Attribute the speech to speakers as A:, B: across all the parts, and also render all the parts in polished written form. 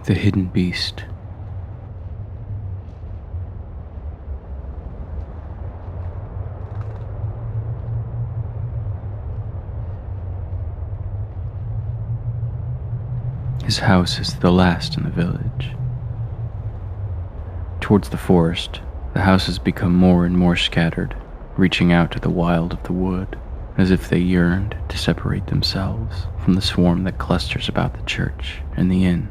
A: The hidden beast. His house is the last in the village. Towards the forest, the houses become more and more scattered, reaching out to the wild of the wood, as if they yearned to separate themselves from the swarm that clusters about the church and the inn.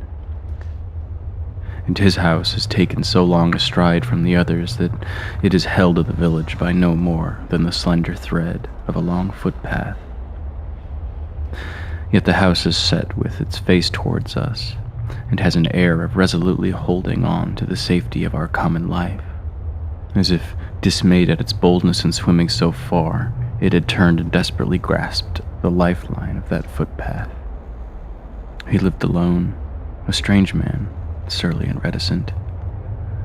A: And his house has taken so long a stride from the others that it is held to the village by no more than the slender thread of a long footpath. Yet the house is set with its face towards us, and has an air of resolutely holding on to the safety of our common life, as if, dismayed at its boldness in swimming so far, it had turned and desperately grasped the lifeline of that footpath. He lived alone, a strange man, surly and reticent.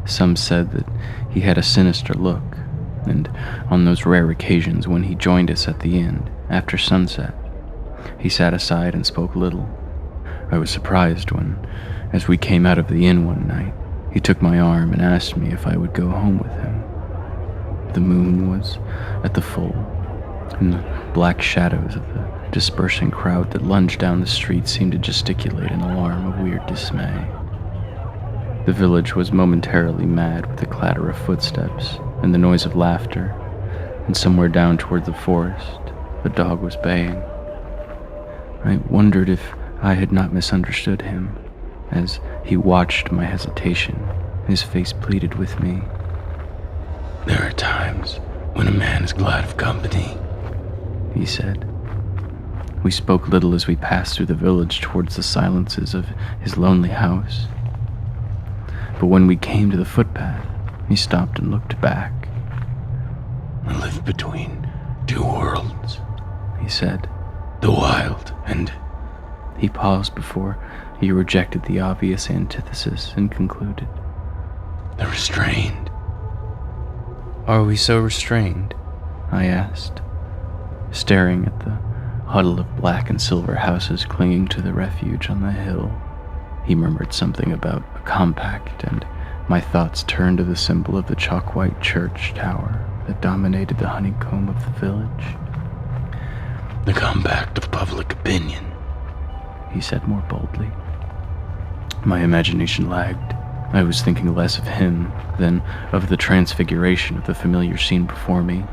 A: Some said that he had a sinister look, and on those rare occasions when he joined us at the inn, after sunset, he sat aside and spoke little. I was surprised when, as we came out of the inn one night, he took my arm and asked me if I would go home with him. The moon was at the full, and the black shadows of the dispersing crowd that lunged down the street seemed to gesticulate an alarm of weird dismay. The village was momentarily mad with the clatter of footsteps and the noise of laughter, and somewhere down toward the forest, a dog was baying. I wondered if I had not misunderstood him. As he watched my hesitation, his face pleaded with me.
B: "There are times when a man is glad of company,"
A: he said. We spoke little as we passed through the village towards the silences of his lonely house. But when we came to the footpath, he stopped and looked back.
B: "I live between two worlds,"
A: he said.
B: "The wild and..."
A: He paused before he rejected the obvious antithesis and concluded,
B: "the restrained."
A: "Are we so restrained?" I asked, staring at the huddle of black and silver houses clinging to the refuge on the hill. He murmured something about a compact, and my thoughts turned to the symbol of the chalk-white church tower that dominated the honeycomb of the village.
B: "The compact of public opinion,"
A: he said more boldly. My imagination lagged. I was thinking less of him than of the transfiguration of the familiar scene before me.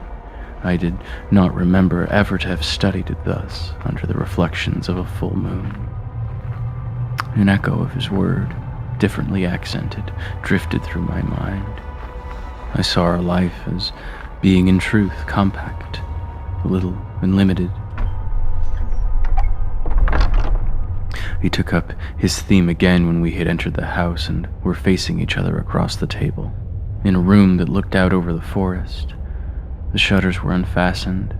A: I did not remember ever to have studied it thus, under the reflections of a full moon. An echo of his word, differently accented, drifted through my mind. I saw our life as being in truth compact, little and limited. He took up his theme again when we had entered the house and were facing each other across the table, in a room that looked out over the forest. The shutters were unfastened,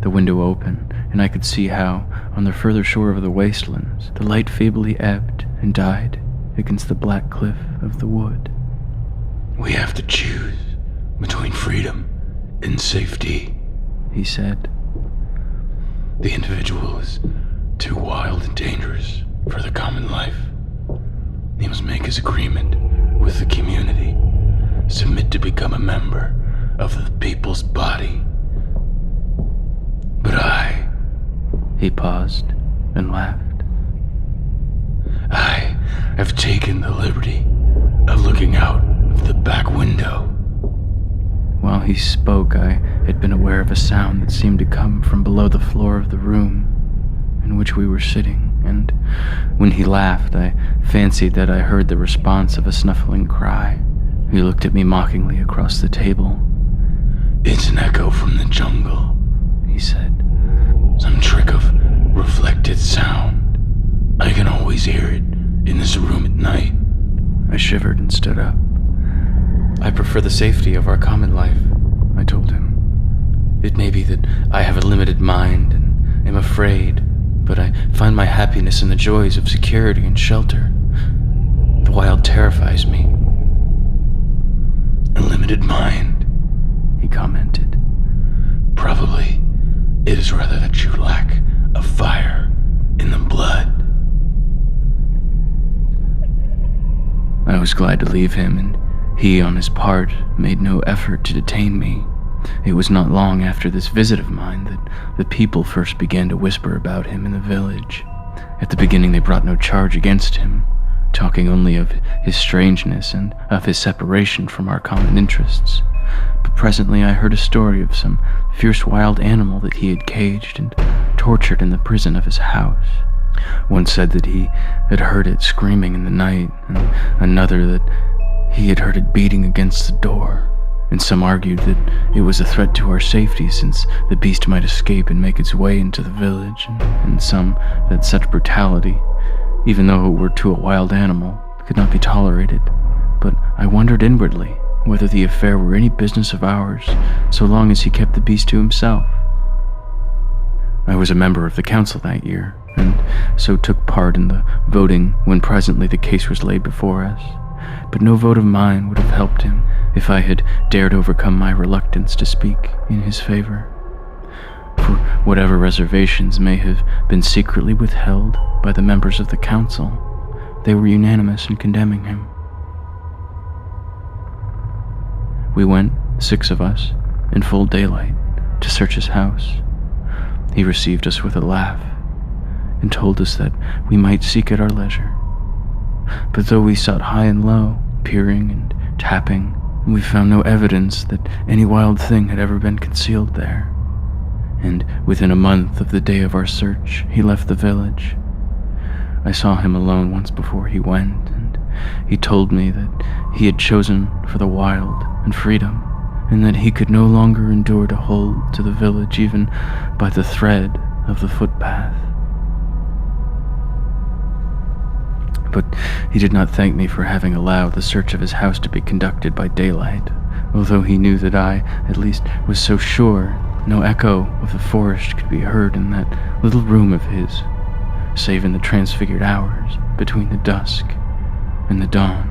A: the window open, and I could see how, on the further shore of the wastelands, the light feebly ebbed and died against the black cliff of the wood.
B: "We have to choose between freedom and safety,"
A: he said.
B: "The individual is too wild and dangerous for the common life. He must make his agreement with the community, submit to become a member of the people's body. But
A: He paused and laughed.
B: I have taken the liberty of looking out of the back window."
A: While he spoke, I had been aware of a sound that seemed to come from below the floor of the room in which we were sitting, and when he laughed, I fancied that I heard the response of a snuffling cry. He looked at me mockingly across the table.
B: "It's an echo from the jungle,"
A: he said.
B: "Some trick of reflected sound. I can always hear it in this room at night."
A: I shivered and stood up. "I prefer the safety of our common life," I told him. "It may be that I have a limited mind and am afraid, but I find my happiness in the joys of security and shelter. The wild terrifies me."
B: "A limited mind,"
A: he commented.
B: "Probably it is rather that you lack a fire in the blood."
A: was glad to leave him, and he, on his part, made no effort to detain me. It was not long after this visit of mine that the people first began to whisper about him in the village. At the beginning they brought no charge against him, talking only of his strangeness and of his separation from our common interests. But presently I heard a story of some fierce wild animal that he had caged and tortured in the prison of his house. One said that he had heard it screaming in the night, and another that he had heard it beating against the door, and some argued that it was a threat to our safety since the beast might escape and make its way into the village, and some that such brutality, even though it were to a wild animal, could not be tolerated. But I wondered inwardly whether the affair were any business of ours, so long as he kept the beast to himself. I was a member of the council that year, and so took part in the voting when presently the case was laid before us. But no vote of mine would have helped him if I had dared overcome my reluctance to speak in his favor. For whatever reservations may have been secretly withheld by the members of the council, they were unanimous in condemning him. We went, 6 of us, in full daylight, to search his house. He received us with a laugh, and told us that we might seek at our leisure. But though we sought high and low, peering and tapping, we found no evidence that any wild thing had ever been concealed there. And within a month of the day of our search, he left the village. I saw him alone once before he went, and he told me that he had chosen for the wild and freedom, and that he could no longer endure to hold to the village even by the thread of the footpath. But he did not thank me for having allowed the search of his house to be conducted by daylight, although he knew that I, at least, was so sure no echo of the forest could be heard in that little room of his, save in the transfigured hours between the dusk and the dawn.